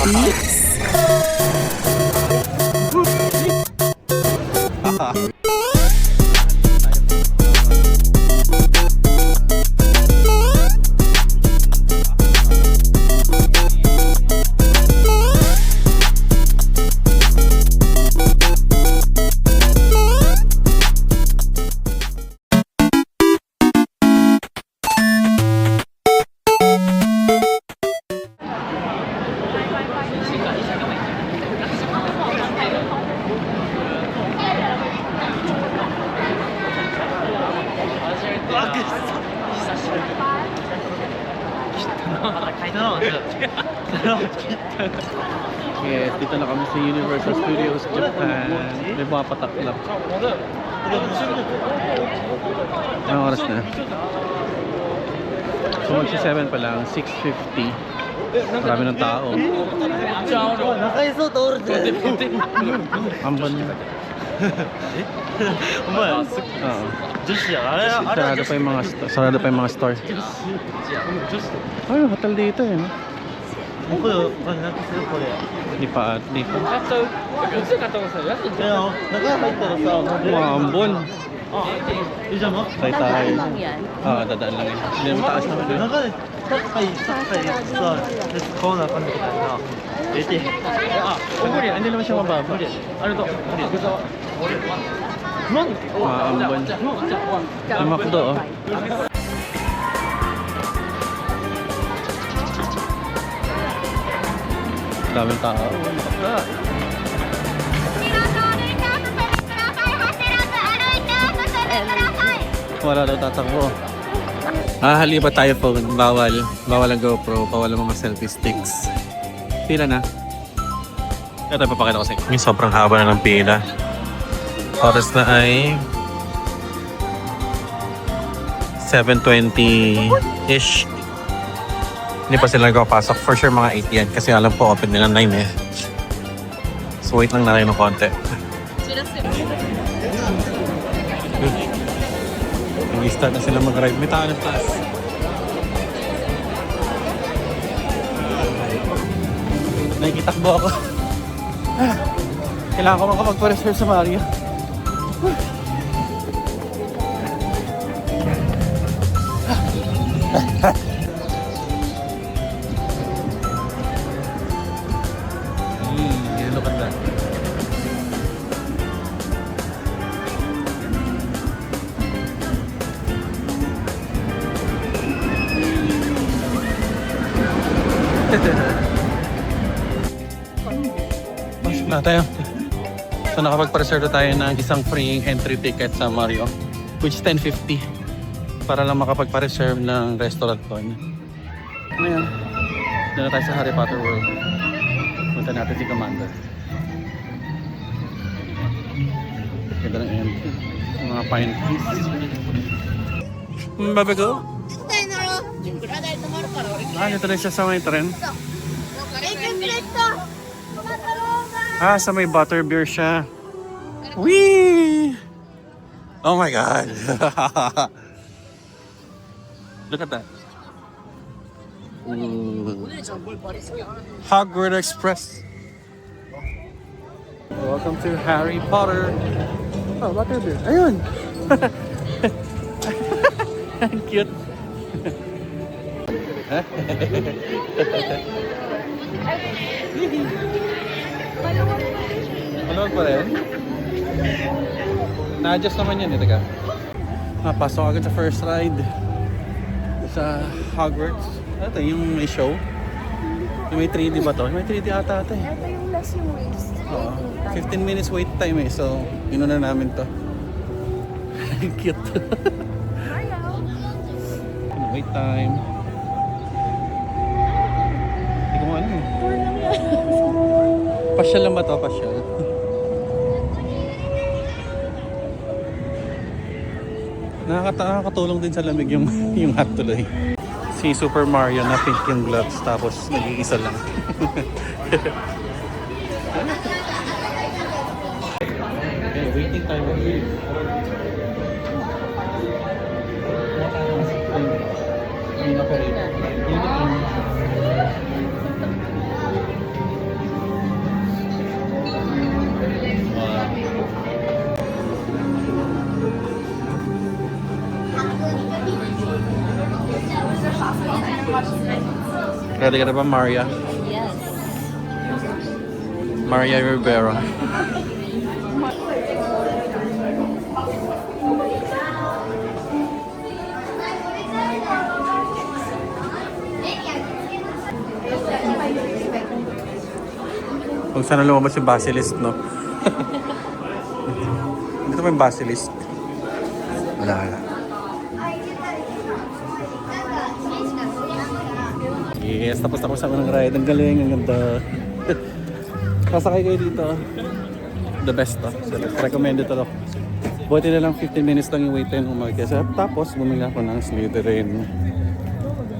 Mix. Yes, dito na kami sa Universal Studios Japan. May mga pataklap. Anong oras na? So magsi-7 pa lang, 6:50. Marami ng tao. Amban niya. Oo. Sarado pa yung mga store. Ay, hotel dito eh. Hindi pa. Ambon. Tay-tay. Dadaan lang yun. Hindi naman taas naman doon. Hindi naman siya mababa. Ambon. May McDo oh. Daming tao. Wala daw tatakbo. Halipat tayo po. Bawal ang GoPro. Bawal ang mga selfie sticks. Pila na. Ito papakita ko sa inyo. Sobrang haba na ng pila. Oras na ay 7:20-ish. Hindi pa sila nagpapasok. For sure mga 8 yan. Kasi alam po open nila 9 eh. So wait lang natin ng konti. Nag-start na sila mag-ride. May tao ng taas. Nakikitakbo ako. Kailangan ko makapag-reserve sa Mario. Look at that. Pasok na tayo. So nakapag-reserve tayo ng isang free entry ticket sa Mario, which is 10.50 para lang makapag-reserve ng restaurant doon. Ngayon, doon na tayo sa Harry Potter World. Punta natin si Commander. Ganda ng end. Mga pine trees. Babago? Dito na siya sa may tren. Sa may butterbeer siya. Whee! Oh my God! Look at that. Ooh. Hogwarts Express. Welcome to Harry Potter. Oh, butterbeer. Ayun! Cute. Maluwag pa rin? Na-adjust naman yan eh, taga. Pasok agad sa first ride sa Hogwarts. Ito yung may show. Yung may 3D ba to? May 3D ata ito eh. Ito yung last yung waste. 15 minutes wait time eh. So, inuna namin to. Cute. Wait time. Hindi ko ano eh. Tour lang yan. Pasyal lang ba to? Pasyal. Nakakatulong din sa lamig yung hat tuloy. Si Super Mario na pink yung gloves tapos nag-iisa lang. Okay, waiting time. Ready ka na ba, Maria? Yes. Maria Rivera. Kung saan na lumabas yung basilisk, no? Dito pa yung basilisk. Wala. Yes, tapos sa ng ride. Ang galing, ang ganda. Pasakay kayo dito. The best to. So, recommended to. Buti na lang 15 minutes lang yung wait time umaga. Tapos bumili ako ng Slytherin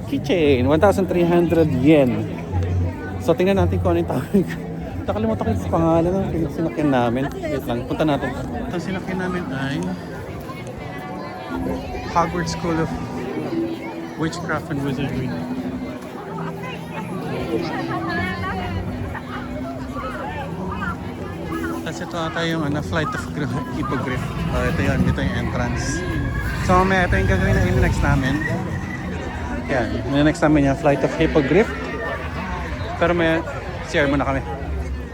keychain. 1,300 yen. So tingnan natin kung ano yung tawag. Nakalimutan ko yung pangalan ng sinakyan namin. Wait lang, punta natin. Ito sinakyan namin ay Hogwarts School of Witchcraft and Wizardry. Tapos ito ata yung Flight of Hippogriff. Ito yun, dito yung entrance. So mamaya ito yung gagawin na in-next namin. Yan, in-next namin yung Flight of Hippogriff. Pero may CR muna kami.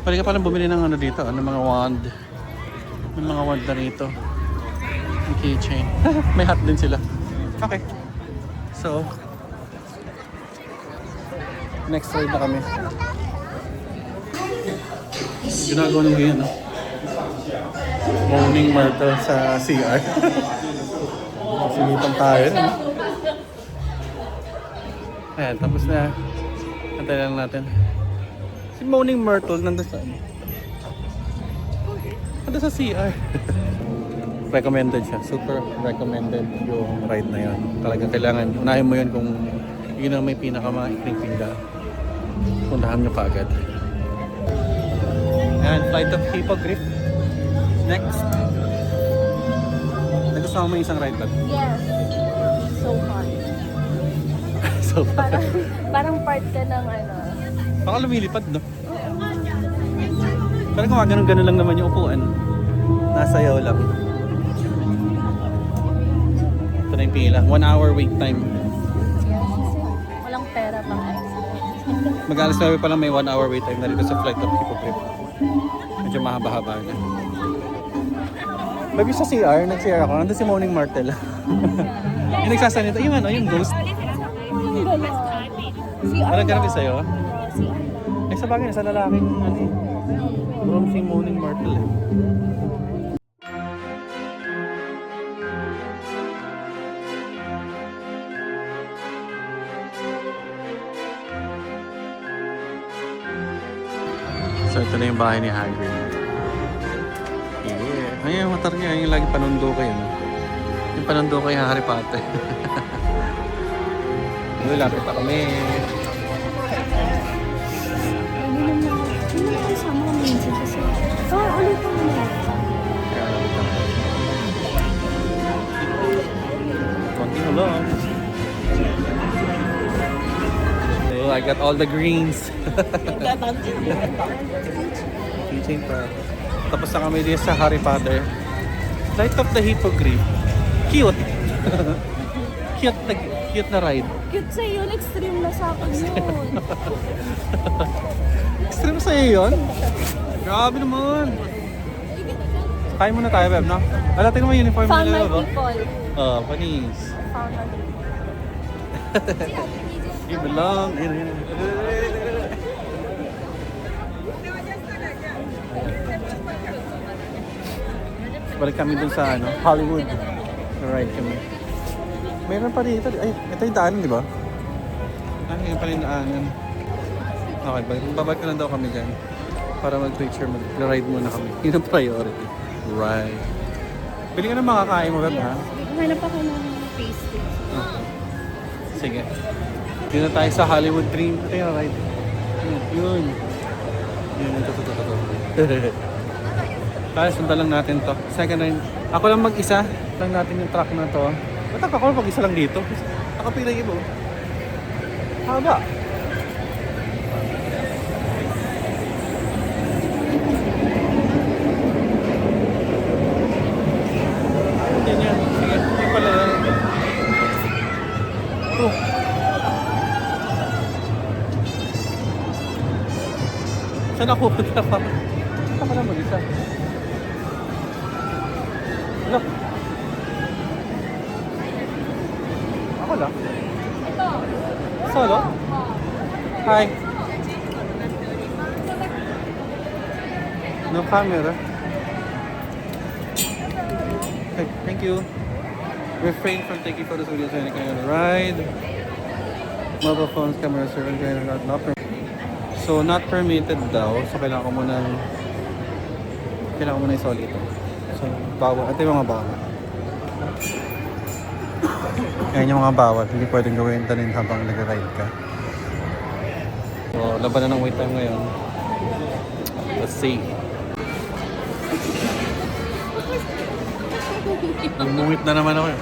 Pwede ka palang bumili ng dito, ng mga wand. May mga wand na rito. Yung keychain. May hat din sila. Okay. So, next ride na kami. Ginagawa nung ganyan, no? Morning Myrtle sa CR. Sinipan tayo, no? Ayan, tapos na. Antay lang natin. Si Moaning Myrtle nandun sa nandun sa CR. Recommended siya. Super recommended yung ride na yun. Talagang kailangan, unahin mo yun kung yun ang may pinakamaikling pila. Puntahan nyo pa agad. Ayan, Flight of Hippogriff. Next. Nagustuhan mo yung isang ride lang? Yes. So fun. So far. Parang part ka ng Baka lumilipad, no? Pero kung ganun-ganun lang naman yung upuan. Nasayaw lang. Ito na yung pila. 1 hour wait time. Walang pera pang extra. Mag-alas 9 pa lang may 1 hour wait time na dito sa Flight of Hippogriff. Medyo mahaba-haba na. Babi sa CR, nag-CR ako. Nandun si Moaning Myrtle. Yung nagsasalita, yung ghost. Parang ganun sa'yo? Sa bagay, sa lalaking room si Moaning Myrtle eh. So ito na yung bahay ni Hagrid. Yeah. Ay, yung matar niya, yung lagi panundo kayo. No? Yung panundo kayo Harry Potter. Lapit na kami. Konting lang. So, I got all the greens. Keychain pa. Tapos na kami dito sa Harry Potter. Flight of the Hippogriff. Cute. Cute na ride. Cute sa'yo yun, extreme na sa akin yun. Extreme sa'yo yun? Grabe naman. Kain muna tayo, Beb, no? Wala, tingnan mo yung uniform Found nila, my Beb. people. Panis. Found my people. You belong. Balik kami dun sa Hollywood. Na-ride kami. Mayroon pa dito. Ay, ito yung daanan, di ba? Ay, yun pala yung daanan. Okay, babalik na lang daw kami dyan. Para mag-picture, mag-ride muna kami. Yun ang priority. Right. Pili ka na makakain mo, Beb, ha? Hanap ako ng pastry. Okay. Sige. Dito na tayo sa Hollywood Dream. Ito yung ride. Yun. Yun, ito. Kaya sundan lang natin to. Second ride. Ako lang mag-isa. Lang natin yung truck na to. Ba't ako mag-isa lang dito? Nakapila yung iba. Haba. Yan. Sige. Yung pala yan. Oh. Saan ako punta pa? Saan ka na mag-isa? Look. Ako lang. Solo? Hi. No camera. Okay, thank you. Refrain from taking photos of videos or any kind of ride. Mobile phones, cameras, or any kind of not permitted. So, not permitted daw. So, kailangan ko muna isoli ito. So, bawal. Ito yung mga bawal. Ayan yung mga bawal. Hindi pwedeng gawin tanin habang nag-ride ka. So, laban na ng wait time ngayon. Let's see. Lumungit na naman ako eh.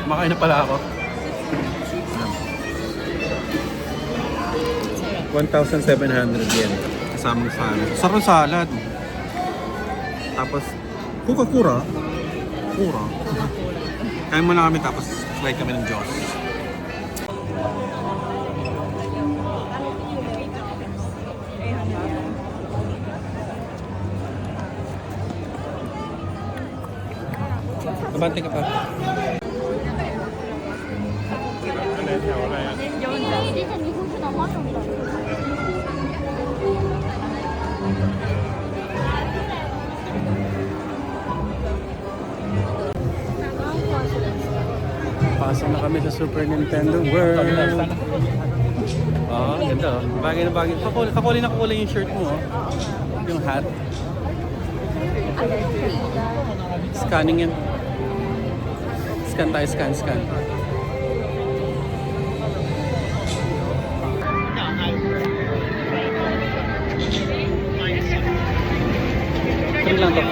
Makain na pala ako. 1,700 yen. Kasamang salad. Sarap salad. Tapos, kura. Kain muna kami tapos flight kami ng Diyos. Abante ka pa. Pasok na kami sa Super Nintendo World. Oh, ganda oh. Bagay na bagay. Kakulay na kakulay yung shirt mo oh. Yung hat. Scanning yan. Scan tayo, scan. Free lang to.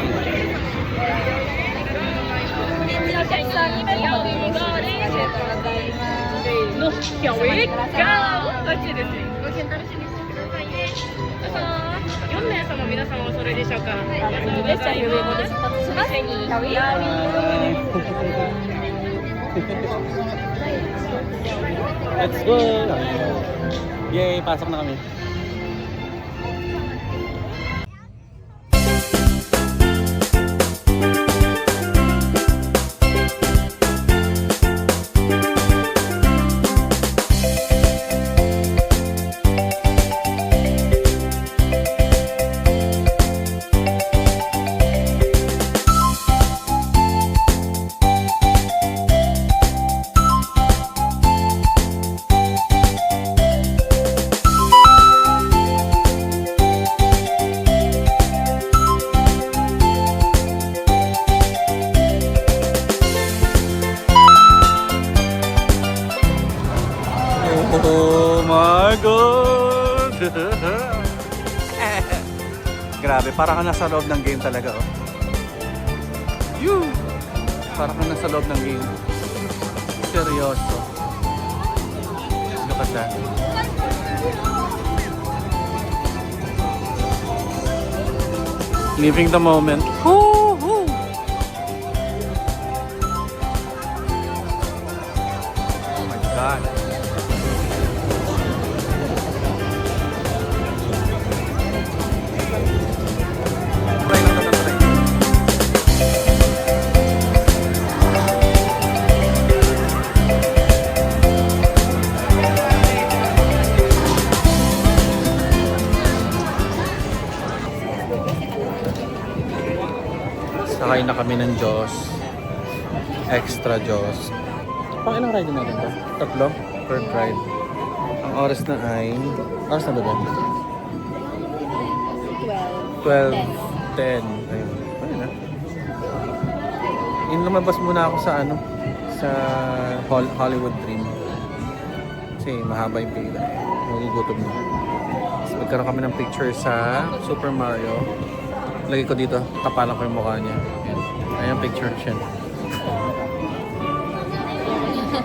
Let's go! Yay! Pasok na kami. Oh my God! Grabe, parang ka nasa loob ng game talaga oh. Parang ka nasa loob ng game. Seryoso. Look at that. Living the moment. Woo-hoo! Oh my God. Sakay na kami ng Diyos. Extra Diyos. Pang ilang ride natin to? Tatlo? Third ride. Ang oras na ay... Oras na ba ba? 12:10. Ayun. Ano na? Lumabas muna ako sa ano? Sa Hollywood Dream. Kasi mahaba yung pila. Magugutom na. Tapos magkaroon kami ng picture sa Super Mario. Lagay ko dito, kapalan ko yung mukha niya. Ayan yung picture siya.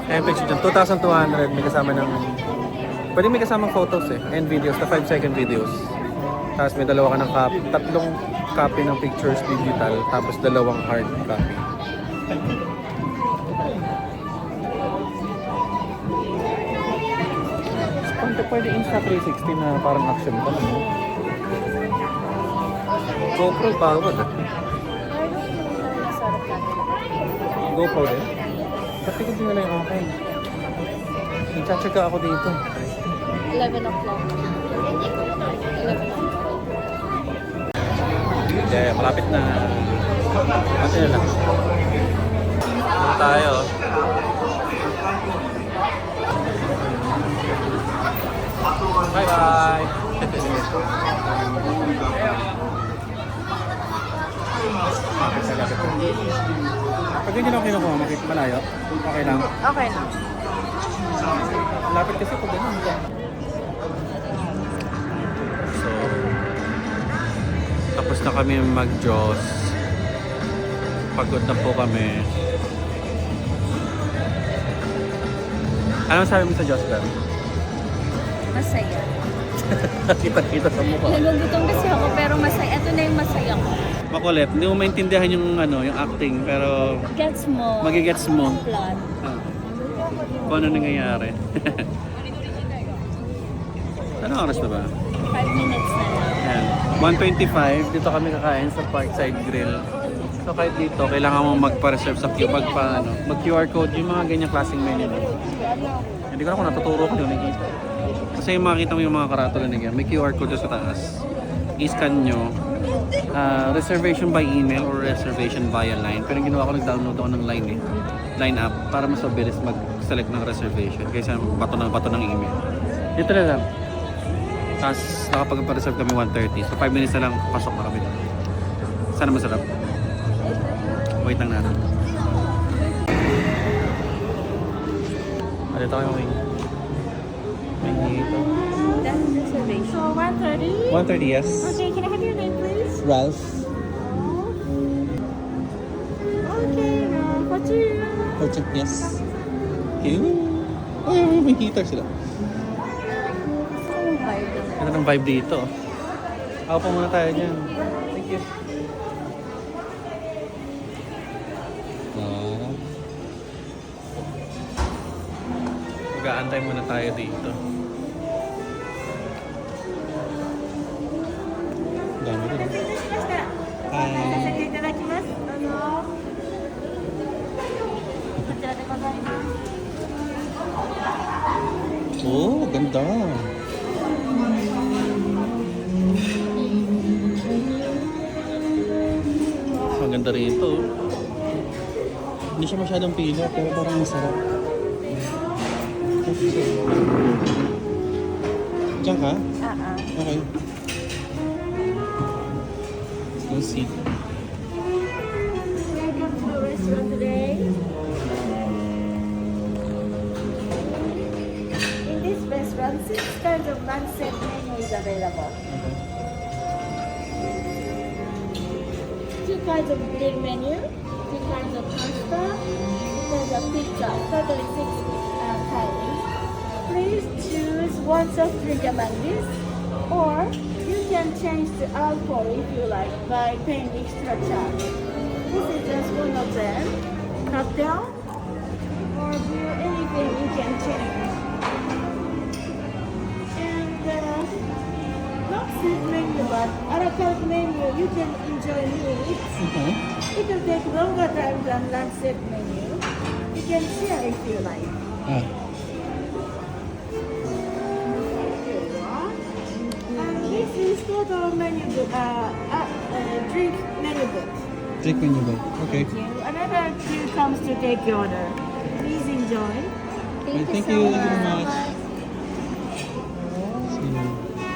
Ayan yung picture dyan. 2,200. May kasama ng... Pwede may kasamang photos eh. And videos. The 5-second videos. Tapos may dalawa ka ng copy. Tatlong copy ng pictures digital. Tapos dalawang hard copy. Pwede Insta 360 na parang action pa naman. GoPro power. Pero yung masarap natin. GoPro din? Kasi ko din nila yung okay. Nagcha-check ako dito. 11 o'clock. 11 o'clock. Yeah, malapit na. Kasi na lang. Dito tayo. Bye-bye! Pag hindi lang kinukuha, malayo? Okay lang. Okay na. Lapit kasi pag ganun. So, tapos na kami mag-Diyos. Pagod na po kami. Ano sabi mo sa Diyos, Ben? Masaya. Kita-kita sa mukha. Nagugutom kasi ako pero masaya. Ito na yung masaya ko. Makulit, hindi mo maintindihan yung yung acting, pero Gets mo. magigets mo. Ang plot. Kung ano nangyayari. Ano oras na ba? 5 minutes na lang. Ayan. 1:25, dito kami kakain sa Parkside Grill. So kahit dito, kailangan mo magpa-reserve sa mag-QR code, yung mga ganyang klaseng menu. Hindi ko na kung natuturo ko yun. Kasi yung makikita mo yung mga karatula na ganyan, may QR code doon sa taas. I-scan nyo. Reservation by email or reservation via line. Pero yung ginawa ko, nag-download ako ng line app para mas mabilis mag-select ng reservation kaysa bato ng email. Dito na lang. Tapos nakapag-reserve kami 1:30. So 5 minutes na lang, pasok na kami. Sana masarap. Wait lang natin. Dito kayo may dito. That's reservation. So 1:30? 1:30, yes. Okay, can I have your name please? Ralph. Okay, for two. Fortune, yes. Okay. Oh, may heater sila. Ganda ng vibe dito. Ako pa muna tayo dyan. Thank you. Mag-aantay muna tayo dito. Dami rin. Hi. Oh, ganda. Ang ganda rito. Hindi siya masyadong pila pero parang masarap. Diyan ka? Okay. Let's see. Welcome to the restaurant today. In this restaurant, 6 kinds of non-set menu is available. Okay. 2 kinds of grill menu, 2 kinds of pasta, 2 kinds of pizza, totally 6 kinds. Please choose one soft drink among these, or you can change to alcohol if you like by paying extra charge. This is just one of them. Cut down or do anything you can change. And not set menu but a la carte menu you can enjoy meals. Okay. It will take longer time than non-set menu. You can share if you like. Ah. And this is total menu book, drink menu book. Drink menu ba? Okay. Another queue comes to take your order. Please enjoy. Thank you very much.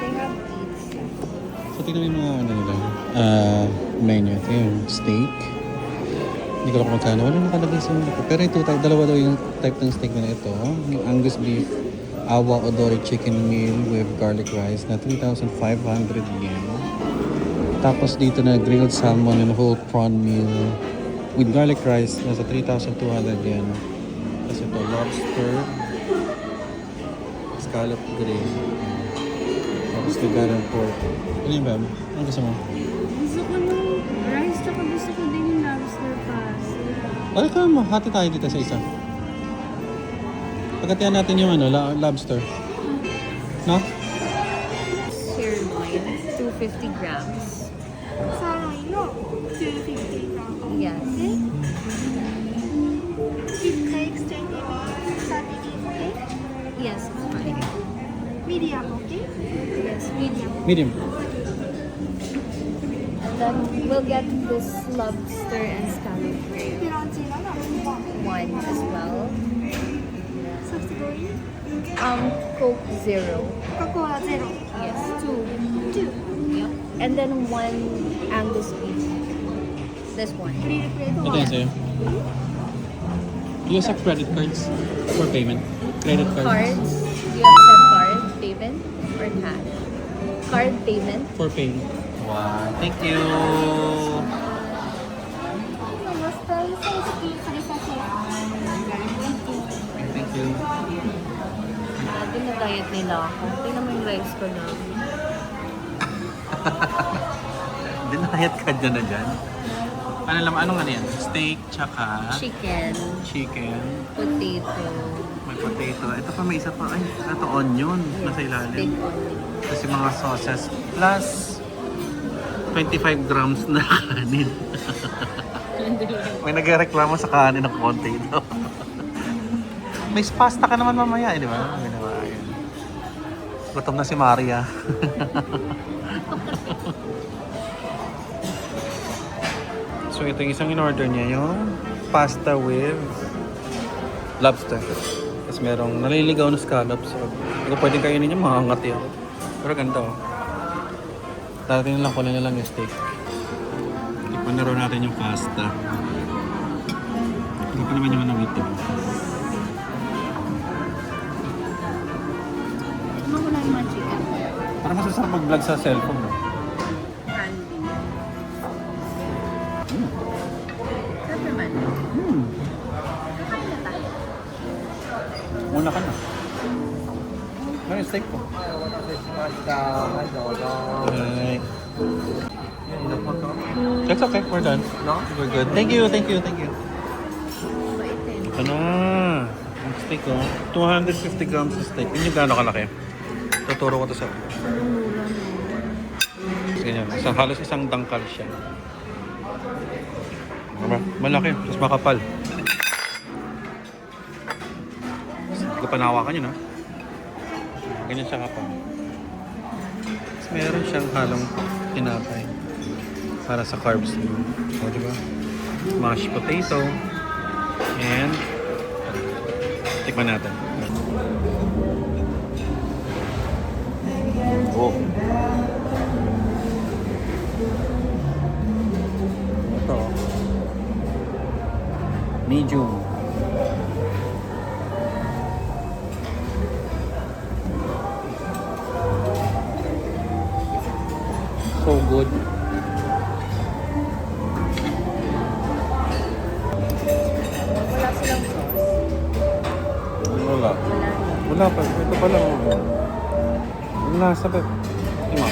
They have pizza. So tingnan mo yung mga ano nila. Menu. Ito yung steak. Hindi ko alam kung magkano. Wala nakalagay sa menu. Pero ito, dalawa daw yung type ng steak na ito. Yung Angus beef, Awa Odori chicken meal with garlic rice na 3,500 yen. Tapos dito na grilled salmon and whole prawn meal with garlic rice nasa 3,200 yen. Tapos ito, lobster, scallop grill. Tapos Lebanon pork. Ano yun ba? Ano gusto mo? Gusto ko yung rice, tsaka gusto ko din yung lobster pasta. Wala ka mo, hati tayo dito sa isa. Pagkatiyan natin yung lobster. No? Sirloin, 250 grams. Sirloin no 250 grams. Yes. Okay. It takes 20 minutes, 30 minutes, okay? Yes, it's fine. Medium, okay? Yes, medium. Medium. And then we'll get this lobster and scallop gravy. Pirancina na, One as well. soft drink, Coke Zero. Coca-Cola zero. Yes, two. 2. Yep. And then one Angus beef. This one. Green plate Ito yan sa'yo. Do you accept credit cards for payment? Credit cards? Cards. Do you accept card payment or cash? Card payment. For payment. Wow, thank you. Thank you. Dinadiet nila ako. Tingnan mo yung rice ko na. Dinayat ka dyan na dyan. Ano naman, anong ano yan? Steak, tsaka Chicken. chicken, Potato. may potato. Ito pa may isa pa. Ay, ito onion. Nasa Big ilalim. onion. Tapos yung mga sauces. Plus, 25 grams na kanin. May nagreklamo sa kanin ng konti ito. May pasta ka naman mamaya, di ba? May naman. Gutom na si Maria. So ito yung isang in-order niya, yung pasta with lobster. Tapos merong naliligaw na scallops. So, hindi ko pwedeng kainin yung mga ngati ako. Pero ganito. Darating lang, kunin na lang yung steak. Tikman na rin natin yung pasta. Hindi pa naman yung ano ito. Ano ko na yung mga chicken? Parang masasarap mag-vlog sa cellphone. No? Handy. Sarap naman. Kakain na tayo. Muna ka na. Ano yung steak ko? Alright. That's okay, we're done. No? We're good. Thank you, thank you, thank you. Maitin. Ito na. Yung steak ko. 250 grams of steak. Yun yung gano'ng kalaki. Tuturo ko to sa... Ganyan. So, halos isang dangkal siya. Diba? Malaki. Tapos makapal. Hindi ko panawakan yun, ha? Ganyan siya kapal. Tapos meron siyang halong tinapay. Para sa carbs. O, diba? Mashed potato. And tikman natin. Oh. Ito. Medium. So good. Wala silang sauce. Wala. Wala. Wala pa. Ito pa lang. Ang lasa ba? Tima.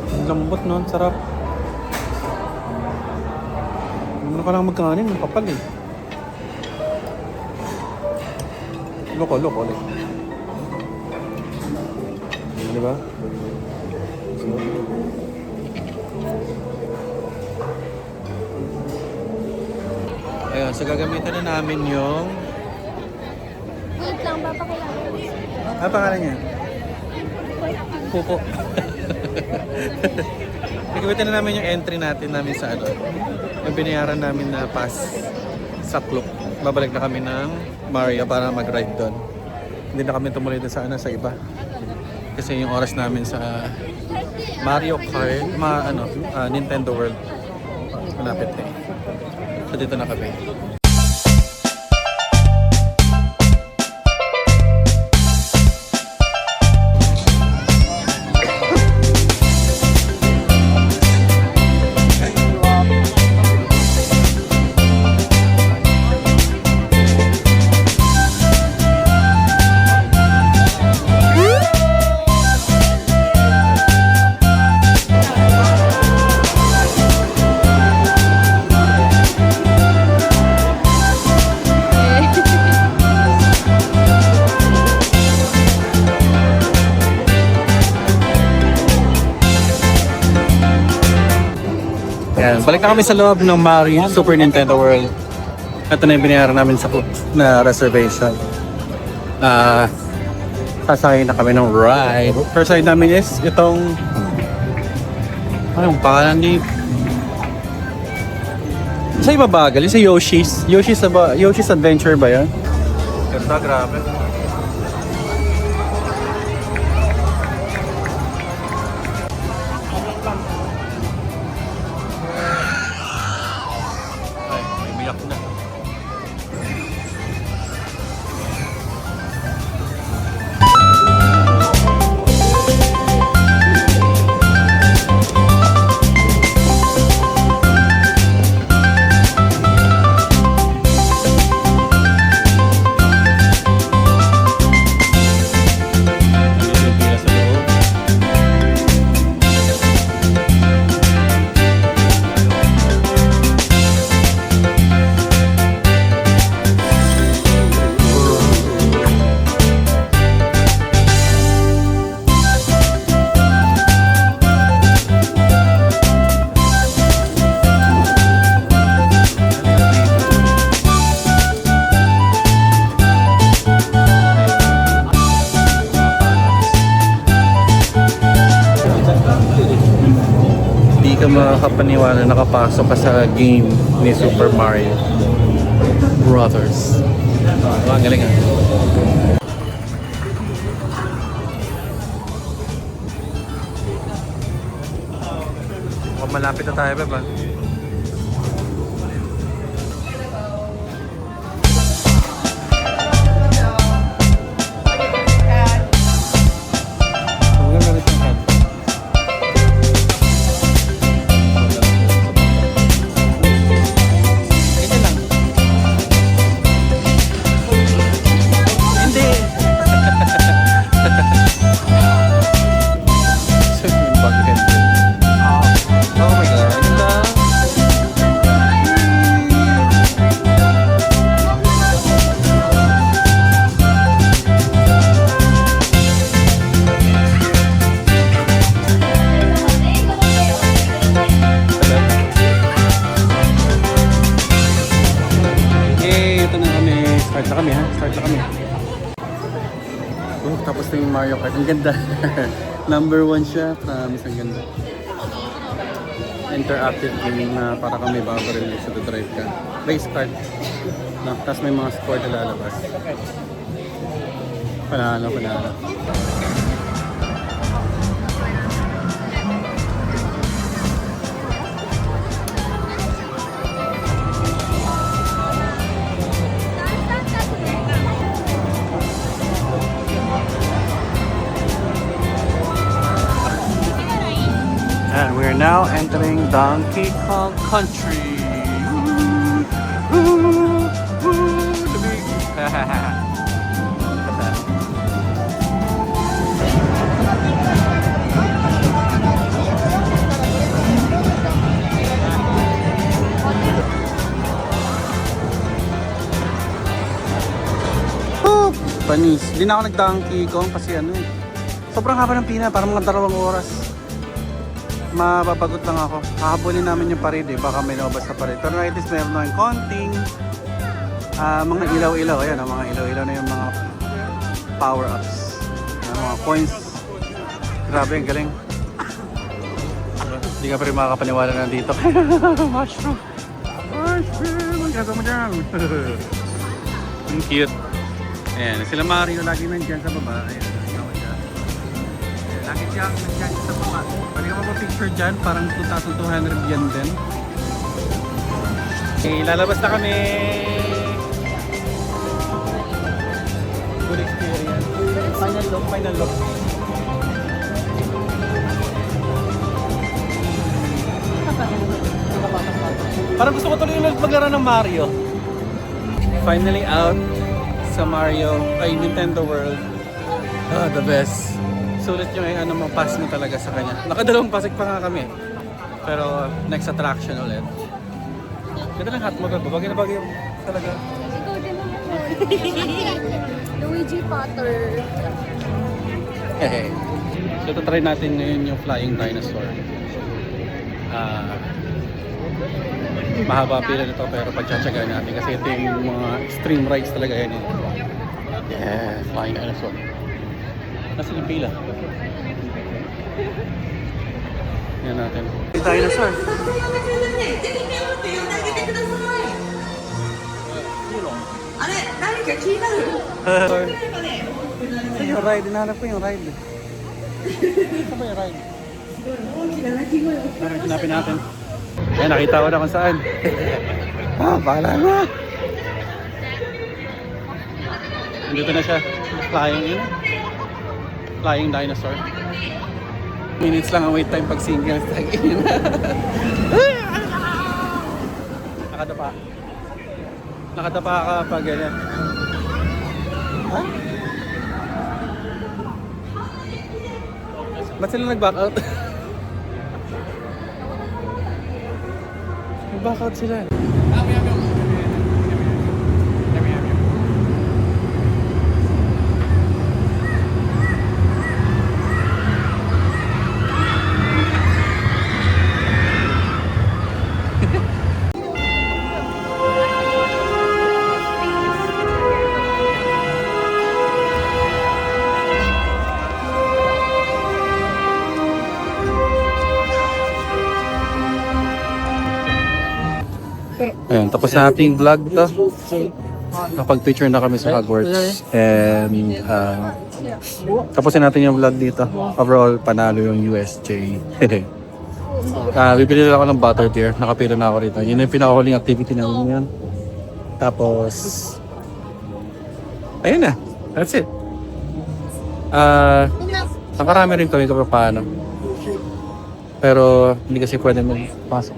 Ang lambot no? Ang sarap. Ano ka lang magkanin? Ang kapal eh. Loko ulit. Di ba? Ayun, so gagamitan na namin yung... Wait lang, papakilala. Ano pangalan niya? Pupo. Gagamitan na namin yung entry natin sa ano. Yung binayaran namin na pass sa Klook. Babalik na kami ng Maria para mag-ride doon. Hindi na kami tumuloy doon sa iba. Kasi yung oras namin sa Mario Kart, Nintendo World. Malapit na eh. So dito na kami. balik na kami sa loob ng Mario Super Nintendo World. Ito na yung binayaran namin sa na reservation. Sasakay na kami ng ride. First ride namin is itong anong pangalan ni sa iba bagal, yung sa Yoshi's Adventure ba yan? Ganda, grabe. Ay, may miyak na. Hindi ka makakapaniwala nakapasok ka sa game ni Super Mario Brothers. Oh, ang galing ah. Mukhang malapit na tayo, Beb, ah. Start na kami. Tapos na yung Mario Kart. Ang ganda. Number 1 siya. Promise, ang ganda. Interactive game na para kami babaril sa drive ka. Race card. No? Tapos may mga score na lalabas. Panalo. And we're now entering Donkey Kong Country. The big. Panis. Hindi na ako nag-Donkey Kong kasi ano eh. Sobrang haba ng pina, parang mga 2 oras. Mapapagod lang ako. Hahabulin namin yung parade eh. Baka may lumabas sa parade. Pero at least meron na yung konting mga ilaw-ilaw. Ayan, mga ilaw-ilaw na yung mga power-ups. Mga coins. Grabe, ang galing. Hindi ka pa rin makakapaniwala na dito. Mushroom! Ang gagawa mo dyan! Ang cute. Ayan, sila Mario lagi nandyan sa baba. Ayan. Lagi siyang nandyan sa baba. Pwede ka magpa-picture dyan, parang 2,200 yen din. Okay, lalabas na kami! Good experience. Final look. Parang gusto ko tuloy maglaro ng Mario. Finally out sa Nintendo World. The best. Sulit yung mga pass mo talaga sa kanya. Nakadalawang pasig pa nga kami. Pero next attraction ulit. Ganda lang hat mo, bagay na bagay talaga. Ikaw din naman. Luigi Potter. So try natin ngayon yung flying dinosaur. Mahaba pila nito pero pagtsatsagaan natin kasi ito yung mga extreme rides talaga yan. Yeah, flying dinosaur. Nasa yung pila? Yan natin. Dinosaur. Ito yung ride, hinahanap ko yung ride. Ito ba yung ride? Hanapin natin. Ayan, nakita ko na kung saan. Bahala na. Nandito na siya. Flying dinosaur. Minutes lang ang wait time pag single. Nakadapa. Nakadapa ka pag ganyan. Ha? Ba't sila nag-back out? Nag-back out sila. Ayan, tapos na ating vlog to. Nakapag-picture na kami sa Hogwarts. And tapusin natin yung vlog dito. Overall, panalo yung USJ. Bibili lang ako ng butter beer. Nakapila na ako rito. Yun yung pinakahuling activity namin yan. Tapos, ayun na. That's it. Nakarami rin kami kapag paano. Pero hindi kasi pwede magpasok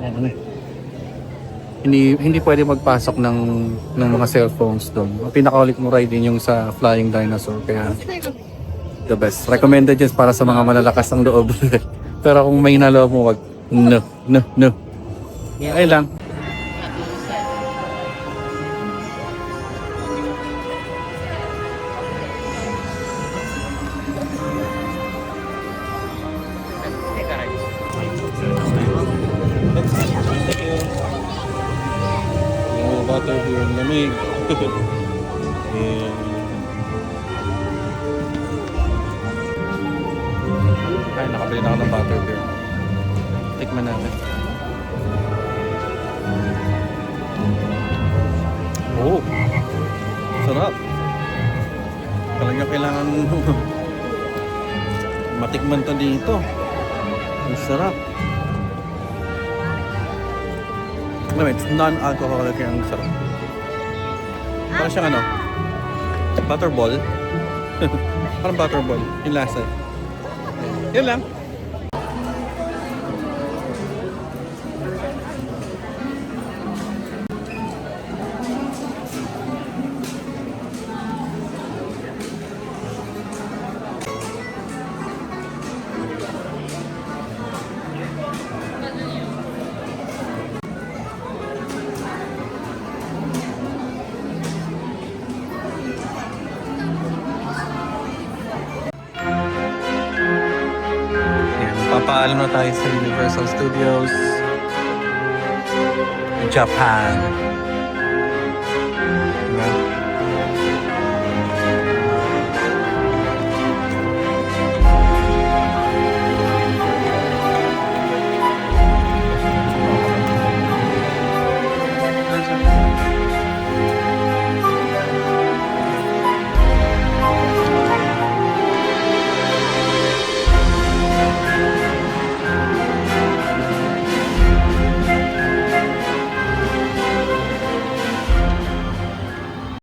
hindi pwede magpasok ng mga cellphones doon. Ang pinakaulit kong ride din yung sa Flying Dinosaur, kaya the best. Recommended yan para sa mga malalakas ng loob. Pero kung may naloob mo, wag. No. Ay lang. Butter beer ang lamig. Ay, nakabili na ako ng butter beer. Tikman natin. Oh! Sarap! Talaga kailangan matikman to dito. Ang sarap. It's non-alcoholic yung sarap. Parang siyang butterball. Parang butterball, yung lasa. Yun lang. Papaalam na tayo sa Universal Studios Japan.